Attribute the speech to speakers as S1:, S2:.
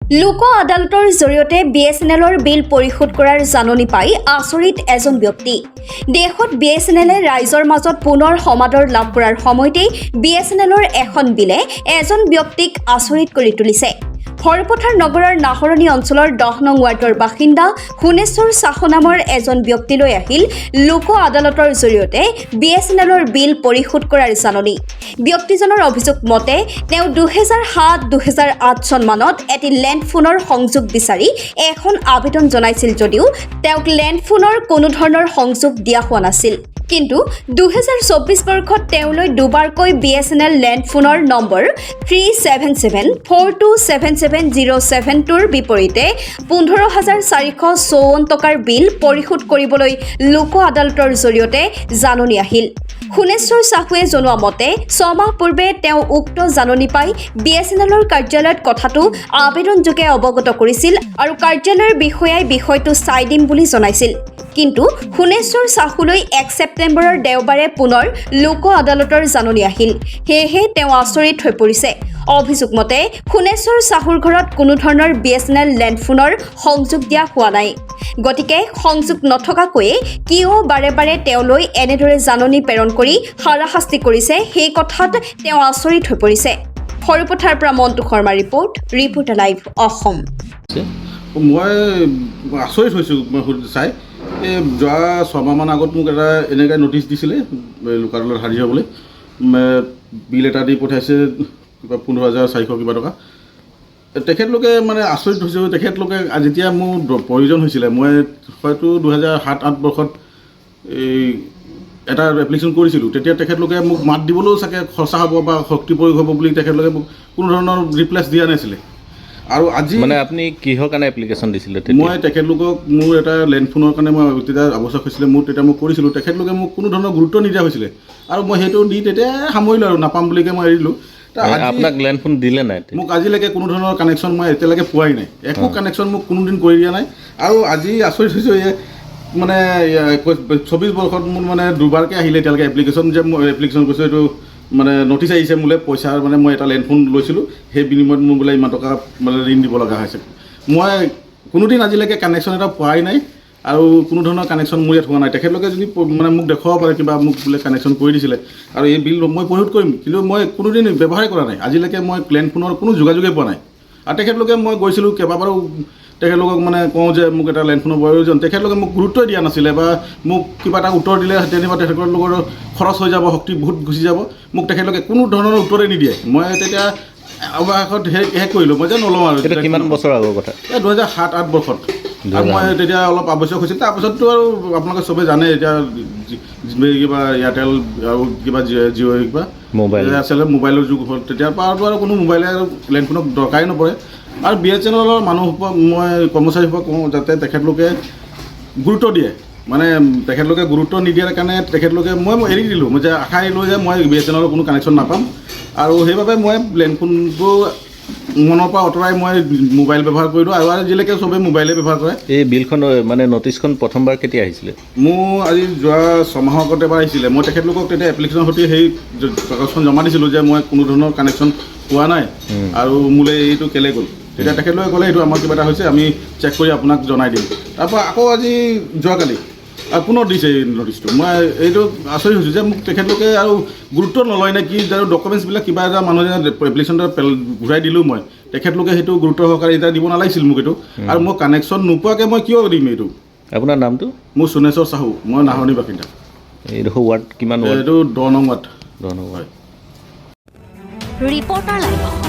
S1: লোক আদালতৰ জৰিয়তে BSNLৰ বিল পৰিশোধ কৰাৰ জাননী পাই আচৰিত এজন ব্যক্তি। দেশত BSNLে ৰাইজৰ মাজত পুনৰ সমাদৰ লাভ কৰাৰ সময়তেই BSNLৰ এখন বিলে এজন ব্যক্তিক আচৰিত কৰি তুলিছে। হৰপথাৰ নগৰৰ নাহৰণি অঞ্চলৰ 10 নং ৱাৰ্ডৰ বাসিন্দা শুনেশ্বৰ চাহু নামৰ এজন ব্যক্তিলৈ আহিল লোক আদালতৰ জৰিয়তে BSNLৰ বিল পৰিশোধ কৰাৰ জাননী। ব্যক্তিজনৰ অভিযোগ মতে তেওঁ 2007-2008 চন মানত এটি লেণ্ড ফোনৰ সংযোগ বিচাৰি এখন আবেদন জনাইছিল যদিও তেওঁক লেণ্ড ফোনৰ কোনো ধৰণৰ সংযোগ দিয়া হোৱা নাছিল। কিন্তু 2024 বৰ্ষত তেওঁলৈ দুবাৰকৈ BSNL লেণ্ড ফোনৰ নম্বৰ 377427707ৰ বিপৰীতে 15,454 টকাৰ বিল পৰিশোধ কৰিবলৈ লোক আদালতৰ জৰিয়তে জাননী আহিল। শুনেশ্বৰ চাহুৱে জনোৱা মতে 6 মাহ পূৰ্বে তেওঁ উক্ত জাননী পাই BSNLৰ কাৰ্যালয়ত কথাটো আবেদনযোগে অৱগত কৰিছিল আৰু কাৰ্যালয়ৰ বিষয়াই বিষয়টো চাই দিম বুলি জনাইছিল। কিন্তু শুনেশ্বৰ চাহুলৈ 1 ছেপ্টেম্বৰৰ দেওবাৰে পুনৰ লোক আদালতৰ জাননী আহিল। সেয়েহে তেওঁ আচৰিত হৈ পৰিছে। অভিযোগ মতে শুনেশ্বৰ চাহুৰ ঘৰত কোনো ধৰণৰ BSNL লেণ্ড ফোনৰ সংযোগ দিয়া হোৱা নাই। গতিকে সংযোগ নথকাকৈয়ে কিয় বাৰে বাৰে তেওঁলৈ এনেদৰে জাননী প্ৰেৰণ কৰি হাৰাশাস্তি কৰিছে সেই কথাত তেওঁ আচৰিত হৈ পৰিছে। হৰপথাৰ পৰা মন্টু শৰ্মা ৰিপৰ্টাৰ লাইভ অসম।
S2: মই আচৰিত হৈছোঁ চাই। এই যোৱা 6 মাহমান আগত মোক এটা এনেকৈ নটিচ দিছিলে লোক আদালত হাজিৰা হ'বলৈ, বিল এটা দি পঠাইছে কিবা 15,400 কিবা টকা। তেখেতলোকে মানে আচৰিত হৈছোঁ। তেখেতলোকে যেতিয়া মোৰ প্ৰয়োজন হৈছিলে, মই হয়তো 2007-08 বৰ্ষত এই এটা এপ্লিকেশ্যন কৰিছিলোঁ, তেতিয়া তেখেতলোকে মোক মাত দিবলৈও চাগে খৰচা হ'ব বা শক্তি প্ৰয়োগ হ'ব বুলি তেখেতলোকে মোক কোনো ধৰণৰ ৰিপ্লেচ দিয়া নাছিলে। আৰু আজি
S3: মানে আপুনি কিহৰ কাৰণে এপ্লিকেশ্যন দিছিলে?
S2: মই তেখেতলোকক মোৰ এটা লেণ্ড ফোনৰ কাৰণে মই তেতিয়া আৱশ্যক হৈছিলে, তেতিয়া মই কৰিছিলোঁ। তেখেতলোকে মোক কোনো ধৰণৰ গুৰুত্ব নিদিয়া হৈছিলে আৰু মই সেইটো দি তেতিয়া সামৰিলোঁ আৰু নাপাম বুলিকৈ মই এৰিলোঁ।
S3: আপোনাক লেণ্ড ফোন দিলে নাই?
S2: মোক আজিলৈকে কোনো ধৰণৰ কানেকশ্যন মই এতিয়ালৈকে পোৱাই নাই। একো কানেকশ্যন মোক কোনোদিন কৰি দিয়া নাই। আৰু আজি আচৰিত হৈছোঁ, মানে 24 বৰ্ষত মোৰ মানে দুবাৰকৈ আহিলে এতিয়ালৈকে এপ্লিকেশ্যন, যে মই এপ্লিকেশ্যন কৰিছোঁ এইটো মানে নটিচ আহিছে মোলৈ পইচা, মানে মই এটা লেণ্ড ফোন লৈছিলোঁ, সেই বিনিময়ত মোৰ বোলে ইমান টকা মানে ঋণ দিব লগা হৈছে। মই কোনোদিন আজিলৈকে কানেকশ্যন এটা পোৱাই নাই আৰু কোনো ধৰণৰ কানেকশ্যন মোৰ ইয়াত হোৱা নাই। তেখেতলোকে যদি মানে মোক দেখুৱাব পাৰে কিবা মোক বোলে কানেকশ্যন কৰি দিছিলে আৰু এই বিল মই পৰিশোধ কৰিম, কিন্তু মই কোনোদিন ব্যৱহাৰে কৰা নাই। আজিলৈকে মই লেণ্ড ফোনৰ কোনো যোগাযোগেই পোৱা নাই। আৰু তেখেতলোকে মই গৈছিলোঁ কেইবাবাৰো তেখেতলোকক মানে কওঁ যে মোক এটা লেণ্ড ফোনৰ প্ৰয়োজন, তেখেতলোকে মোক গুৰুত্বই দিয়া নাছিলে বা মোক কিবা এটা উত্তৰ দিলে তেনেকুৱা তেখেতলোকৰ খৰচ হৈ যাব, শক্তি বহুত গুচি যাব, মোক তেখেতলোকে কোনো ধৰণৰ উত্তৰে নিদিয়ে। মই তেতিয়া অৱশেষত শেষ কৰিলোঁ, মই যে নলওঁ আৰু।
S3: কিমান বছৰ আগৰ কথা?
S2: 2007-08 বৰ্ষত। আৰু মই তেতিয়া অলপ আৱশ্যক হৈছিল। তাৰপিছততো আৰু আপোনালোকে চবেই জানে, এতিয়া কিবা এয়াৰটেল আৰু কিবা জিঅ' কিবা মোবাইল আছিলে, মোবাইলৰ যুগ হ'ল। তেতিয়াৰ পৰাতো আৰু কোনো মোবাইলে আৰু লেণ্ড ফোনক দৰকাৰেই নপৰে। আৰু BSNLৰ মানুহসোপা মই কৰ্মচাৰীসোপা কওঁ যাতে তেখেতলোকে গুৰুত্ব দিয়ে। মানে তেখেতলোকে গুৰুত্ব নিদিয়াৰ কাৰণে তেখেতলোকে মই এৰি দিলোঁ। মই যে আশা এৰিলোঁ যে মই BSNLৰ কোনো কানেকশ্যন নাপাম, আৰু সেইবাবে মই লেণ্ড ফোনটো মনৰ পৰা আঁতৰাই মই মোবাইল ব্যৱহাৰ কৰিলোঁ। আৰু আজিলৈকে চবেই মোবাইলে ব্যৱহাৰ কৰে।
S3: এই বিলখন মানে নটিচখন প্ৰথমবাৰ কেতিয়া আহিছিলে?
S2: মোৰ আজি যোৱা 6 মাহৰ আগতে এবাৰ আহিছিলে। মই তেখেতলোকক তেতিয়া এপ্লিকেশ্যনৰ সৈতে সেই কাগজখন জমা দিছিলোঁ যে মই কোনো ধৰণৰ কানেকশ্যন পোৱা নাই আৰু মোলৈ এইটো কেলৈ গ'ল। তেতিয়া তেখেতলোকে ক'লে এইটো আমাৰ কিবা এটা হৈছে, আমি চেক কৰি আপোনাক জনাই দিম। তাৰপৰা আকৌ আজি যোৱাকালি পুনৰ দিছে এই নটিচটো। মই এইটো আচৰিত হৈছোঁ যে মোক তেখেতলোকে আৰু গুৰুত্ব নলয় নে কি, আৰু ডকুমেণ্টছবিলাক কিবা এটা মানুহে এপ্লিকেশ্যনটো ঘূৰাই দিলোঁ মই, তেখেতলোকে সেইটো গুৰুত্ব সহকাৰে এতিয়া দিব নালাগিছিল মোক এইটো। আৰু মই কানেকশ্যন নোপোৱাকৈ মই কিয় দিম এইটো?
S3: আপোনাৰ নামটো?
S2: মোৰ শুনেশ্বৰ চাহু, মই নাহৰণি বাসিন্দা।
S3: এইডোখৰ ৱাৰ্ড কিমান?
S2: এইটো 10 নং ৱাৰ্ড।
S3: 10 নং ৱাৰ্ড।
S1: Reporter live Assam.